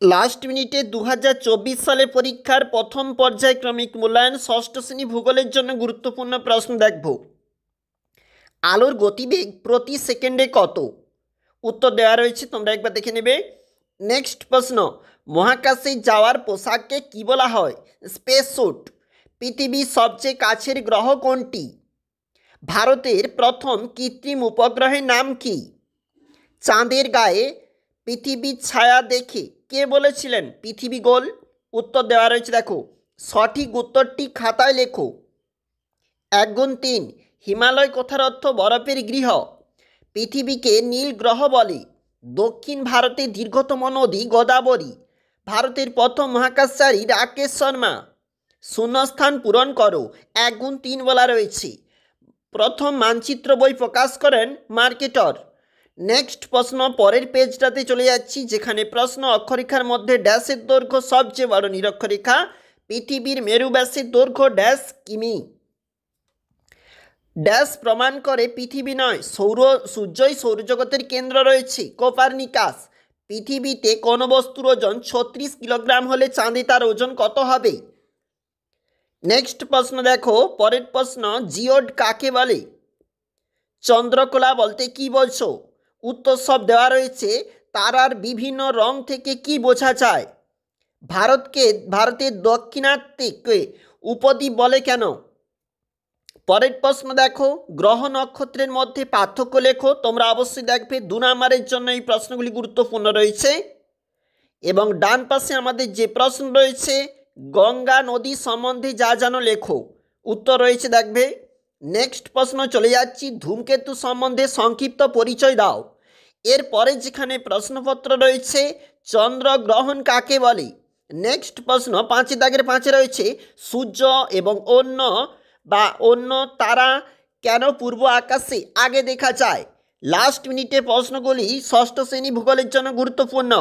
Last মিনিটে 2024 সালে পরীক্ষার প্রথম পর্যায়ক্রমিক মূল্যায়ন ষষ্ঠ শ্রেণী ভূগোলের জন্য গুরুত্বপূর্ণ প্রশ্ন দেখব। আলোর গতিবেগ প্রতি সেকেন্ডে কত? উত্তর দেওয়া রয়েছে, তোমরা একবার দেখে নেবে। নেক্সট প্রশ্ন, মহাকাশে যাওয়ার পোশাককে কি বলা হয়? Space sweet. পৃথিবীর সবচেয়ে কাছের গ্রহ কোনটি? ভারতের প্রথম কৃত্রিম উপগ্রহের নাম কি? চাঁদের গায়ে পৃথিবীর ছায়া দেখে কে বলেছিলেন পৃথিবী গোল? উত্তর দেওয়া রয়েছে, দেখো সঠিক উত্তরটি খাতায় লেখো। 1 গুণ 3, হিমালয় কথার অর্থ বরফের গৃহ। পৃথিবীকে নীল গ্রহ বলে। দক্ষিণ ভারতের দীর্ঘতম নদী গোদাবরী। ভারতের প্রথম মহাকাশচারী রাকেশ শর্মা। শূন্যস্থান পূরণ করো। 1 গুণ 3 বলা রয়েছে। প্রথম মানচিত্র বই প্রকাশ করেন মার্কেটর। নেক্সট প্রশ্ন, পরের পেজটাতে চলে যাচ্ছি, যেখানে প্রশ্ন অক্ষরেখার মধ্যে ড্যাশের দৈর্ঘ্য সবচেয়ে বড় নিরক্ষরেখা। পৃথিবীর মেরু ব্যাসের দৈর্ঘ্য ড্যাশ কিমি। ড্যাশ প্রমাণ করে পৃথিবী নয় সূর্যই সৌরজগতের কেন্দ্র রয়েছে। কোপার্নিকাস। পৃথিবীতে কোনো বস্তুর ওজন 36 কিলোগ্রাম হলে চাঁদে তার ওজন কত হবে? নেক্সট প্রশ্ন দেখো, পরের প্রশ্ন, জিওড কাকে বলে? চন্দ্রকলা বলতে কি বলছো? উত্তর সব দেওয়া রয়েছে। তারার বিভিন্ন রং থেকে কি বোঝা যায়? ভারতের দক্ষিণাত্তিককে উপদ্বীপ বলে কেন? পরের প্রশ্ন দেখো, গ্রহ নক্ষত্রের মধ্যে পার্থক্য লেখো। তোমরা অবশ্যই দেখবে 2 নম্বরের জন্য এই প্রশ্নগুলি গুরুত্বপূর্ণ রয়েছে। এবং ডান পাশে আমাদের যে প্রশ্ন রয়েছে, গঙ্গা নদী সম্বন্ধে যা জানো লেখো। উত্তর রয়েছে দেখবে। নেক্সট প্রশ্ন চলে যাচ্ছি, ধূমকেতু সম্বন্ধে সংক্ষিপ্ত পরিচয় দাও। এরপরে যেখানে প্রশ্নপত্র রয়েছে, চন্দ্রগ্রহণ কাকে বলে? নেক্সট প্রশ্ন 5 রয়েছে, সূর্য এবং অন্য তারা কেন পূর্ব আকাশে আগে দেখা যায়? লাস্ট মিনিটে প্রশ্নগুলি ষষ্ঠ শ্রেণী ভূগোলের জন্য গুরুত্বপূর্ণ।